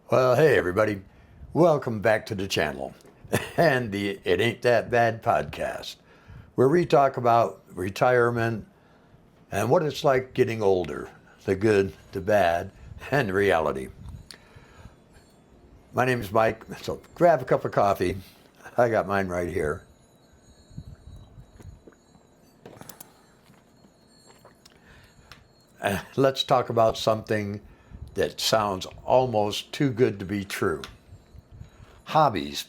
Well, hey everybody, welcome back to the channel and the It Ain't That Bad podcast, where we talk about retirement and what it's like getting older, the good, the bad, and reality. My name is Mike, so grab a cup of coffee. I got mine right here. Let's talk about something that sounds almost too good to be true. Hobbies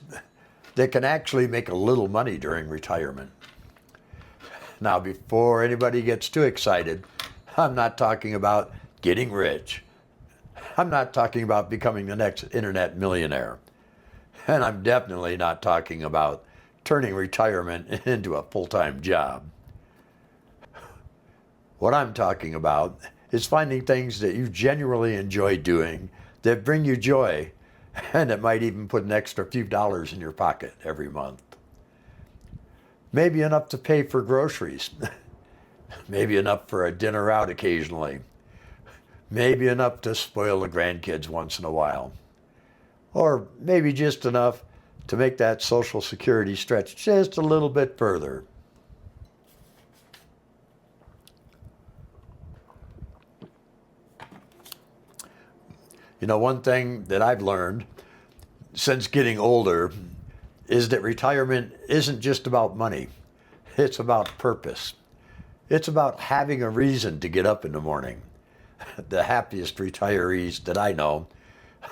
that can actually make a little money during retirement. Now, before anybody gets too excited, I'm not talking about getting rich. I'm not talking about becoming the next internet millionaire. And I'm definitely not talking about turning retirement into a full-time job. What I'm talking about is finding things that you genuinely enjoy doing, that bring you joy, and that might even put an extra few dollars in your pocket every month. Maybe enough to pay for groceries. Maybe enough for a dinner out occasionally. Maybe enough to spoil the grandkids once in a while. Or maybe just enough to make that Social Security stretch just a little bit further. You know, one thing that I've learned since getting older is that retirement isn't just about money. It's about purpose. It's about having a reason to get up in the morning. The happiest retirees that I know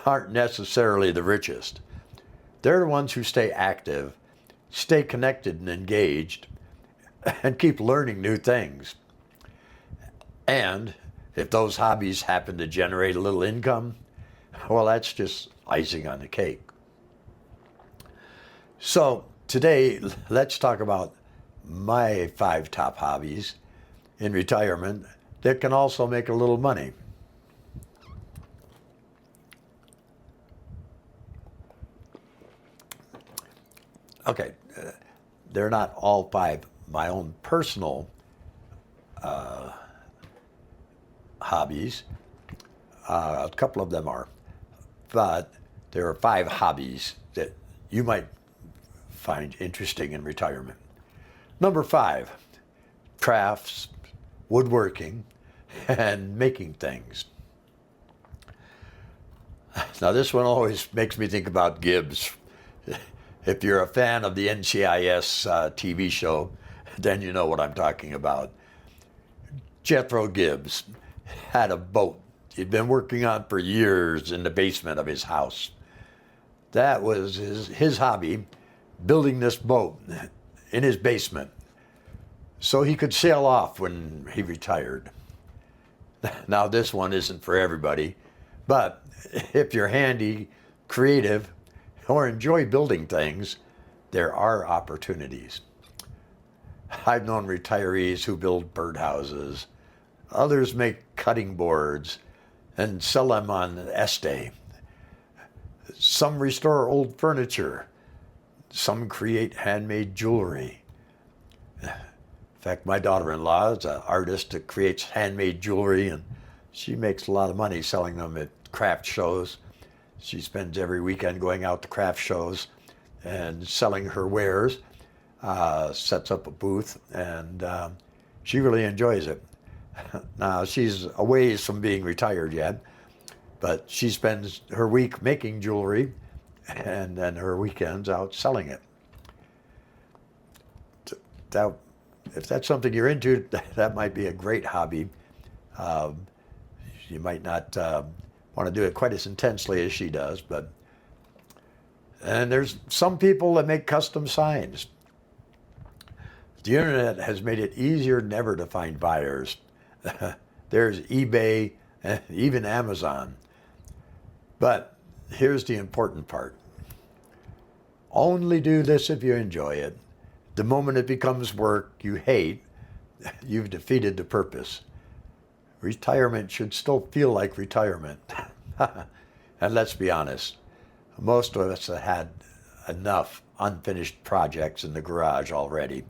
aren't necessarily the richest. They're the ones who stay active, stay connected and engaged, and keep learning new things. And if those hobbies happen to generate a little income, well, that's just icing on the cake. So today, let's talk about my 5 top hobbies in retirement that can also make a little money. Okay, they're not all 5 my own personal hobbies. A couple of them are. But there are 5 hobbies that you might find interesting in retirement. Number 5, crafts, woodworking, and making things. Now this one always makes me think about Gibbs. If you're a fan of the NCIS TV show, then you know what I'm talking about. Jethro Gibbs had a boat he'd been working on for years in the basement of his house. That was his hobby, building this boat in his basement so he could sail off when he retired. Now this one isn't for everybody, but if you're handy, creative, or enjoy building things, there are opportunities. I've known retirees who build birdhouses. Others make cutting boards and sell them on Estee. Some restore old furniture. Some create handmade jewelry. In fact, my daughter-in-law is an artist that creates handmade jewelry, and she makes a lot of money selling them at craft shows. She spends every weekend going out to craft shows and selling her wares, sets up a booth, and she really enjoys it. Now, she's a ways from being retired yet, but she spends her week making jewelry and then her weekends out selling it. If that's something you're into, that might be a great hobby. You might not want to do it quite as intensely as she does, and there's some people that make custom signs. The internet has made it easier than ever to find buyers. There's eBay, and even Amazon. But here's the important part. Only do this if you enjoy it. The moment it becomes work you hate, you've defeated the purpose. Retirement should still feel like retirement. And let's be honest, most of us have had enough unfinished projects in the garage already.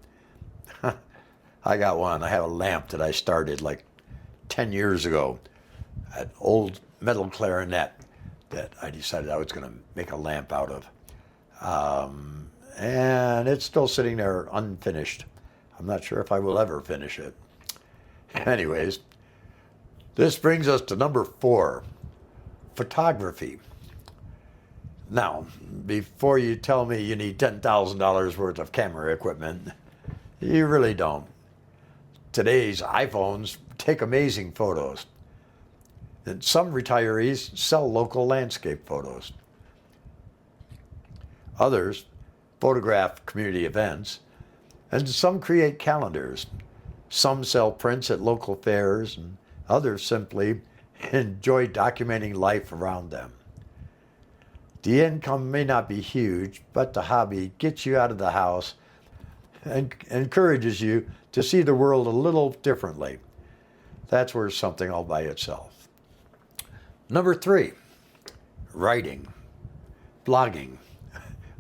I got one. I have a lamp that I started like 10 years ago. An old metal clarinet that I decided I was going to make a lamp out of. And it's still sitting there unfinished. I'm not sure if I will ever finish it. Anyways, this brings us to number 4, photography. Now, before you tell me you need $10,000 worth of camera equipment, you really don't. Today's iPhones take amazing photos. And some retirees sell local landscape photos. Others photograph community events, and some create calendars. Some sell prints at local fairs, and others simply enjoy documenting life around them. The income may not be huge, but the hobby gets you out of the house and encourages you to see the world a little differently. That's worth something all by itself. Number 3, writing, blogging,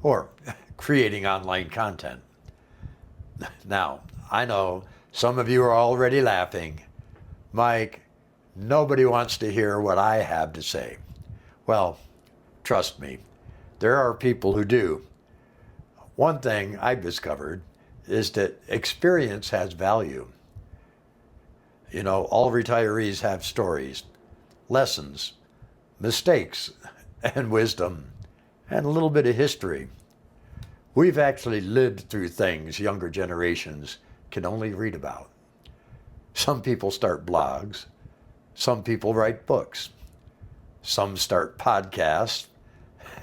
or creating online content. Now, I know some of you are already laughing. Mike, nobody wants to hear what I have to say. Well, trust me, there are people who do. One thing I've discovered is that experience has value. You know, all retirees have stories, lessons, mistakes, and wisdom, and a little bit of history. We've actually lived through things younger generations can only read about. Some people start blogs, some people write books, some start podcasts,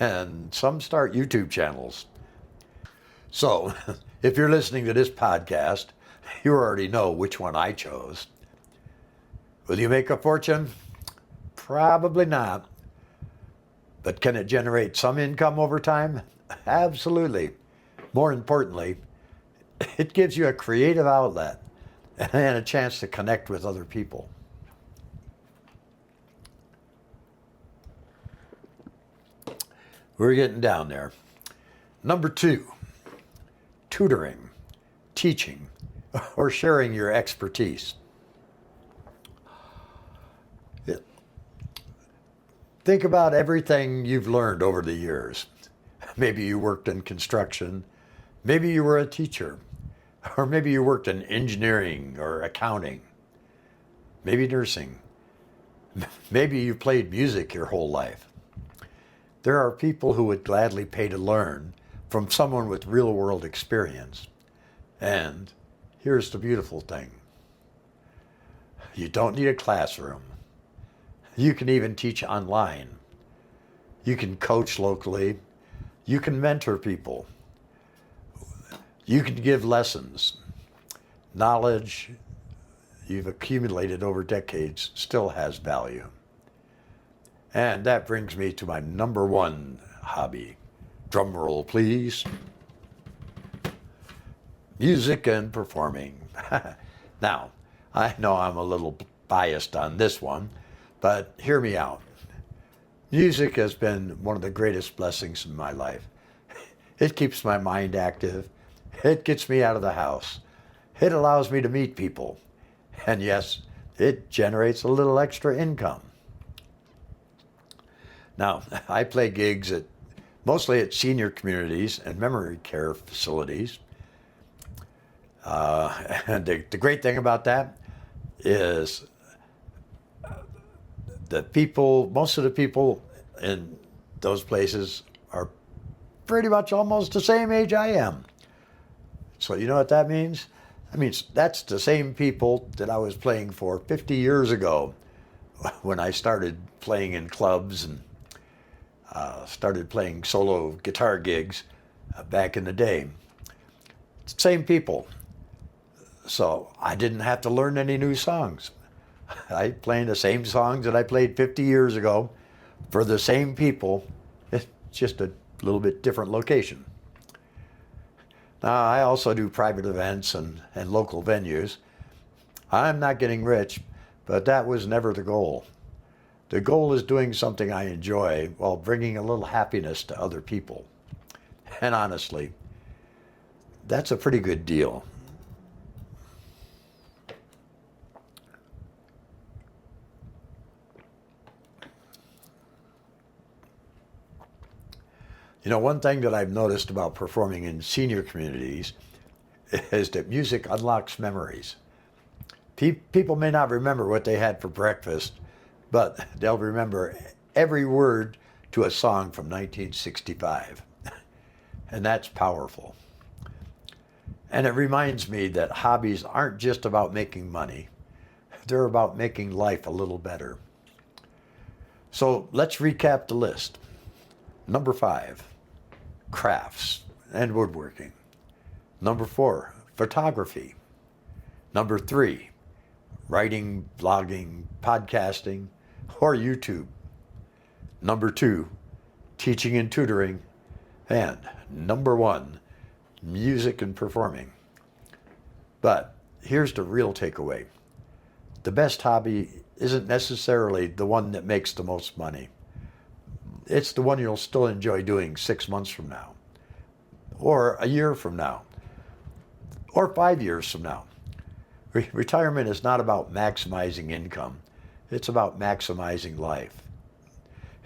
and some start YouTube channels. So, if you're listening to this podcast, you already know which one I chose. Will you make a fortune? Probably not. But can it generate some income over time? Absolutely. More importantly, it gives you a creative outlet and a chance to connect with other people. We're getting down there. Number 2, tutoring, teaching, or sharing your expertise. Think about everything you've learned over the years. Maybe you worked in construction, maybe you were a teacher, or maybe you worked in engineering or accounting, maybe nursing. Maybe you played music your whole life. There are people who would gladly pay to learn from someone with real-world experience. And here's the beautiful thing. You don't need a classroom. You can even teach online. You can coach locally. You can mentor people. You can give lessons. Knowledge you've accumulated over decades still has value. And that brings me to my number 1 hobby. Drum roll, please. Music and performing. Now, I know I'm a little biased on this one, but hear me out. Music has been one of the greatest blessings in my life. It keeps my mind active. It gets me out of the house. It allows me to meet people. And yes, it generates a little extra income. Now, I play gigs mostly at senior communities and memory care facilities. And the great thing about that is most of the people in those places are pretty much almost the same age I am. So you know what that means? That means that's the same people that I was playing for 50 years ago when I started playing in clubs and started playing solo guitar gigs back in the day. It's the same people. So I didn't have to learn any new songs. I played the same songs that I played 50 years ago for the same people. It's just a little bit different location. Now, I also do private events and local venues. I'm not getting rich, but that was never the goal. The goal is doing something I enjoy while bringing a little happiness to other people. And honestly, that's a pretty good deal. You know, one thing that I've noticed about performing in senior communities is that music unlocks memories. People may not remember what they had for breakfast, but they'll remember every word to a song from 1965. And that's powerful. And it reminds me that hobbies aren't just about making money. They're about making life a little better. So let's recap the list. Number 5, crafts and woodworking. Number 4, photography. Number 3, writing, blogging, podcasting, or YouTube. Number 2, teaching and tutoring. And number 1, music and performing. But here's the real takeaway. The best hobby isn't necessarily the one that makes the most money. It's the one you'll still enjoy doing 6 months from now, or a year from now, or 5 years from now. Retirement is not about maximizing income. It's about maximizing life.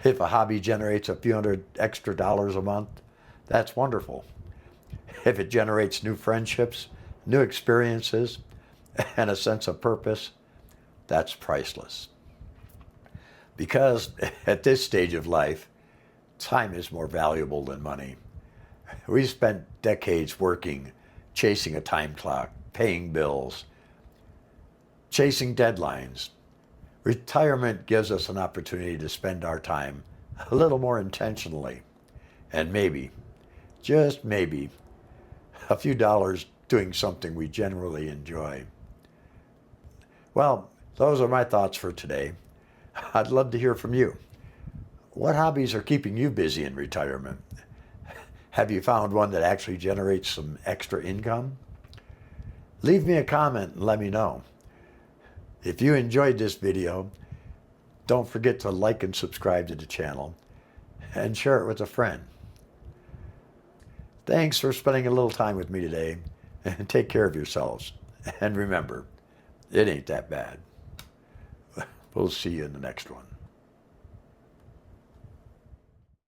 If a hobby generates a few hundred extra dollars a month, that's wonderful. If it generates new friendships, new experiences, and a sense of purpose, that's priceless. Because at this stage of life, time is more valuable than money. We spent decades working, chasing a time clock, paying bills, chasing deadlines. Retirement gives us an opportunity to spend our time a little more intentionally, and maybe, just maybe, a few dollars doing something we generally enjoy. Well, those are my thoughts for today. I'd love to hear from you. What hobbies are keeping you busy in retirement? Have you found one that actually generates some extra income? Leave me a comment and let me know. If you enjoyed this video, don't forget to like and subscribe to the channel and share it with a friend. Thanks for spending a little time with me today, and take care of yourselves. And remember, it ain't that bad. We'll see you in the next one.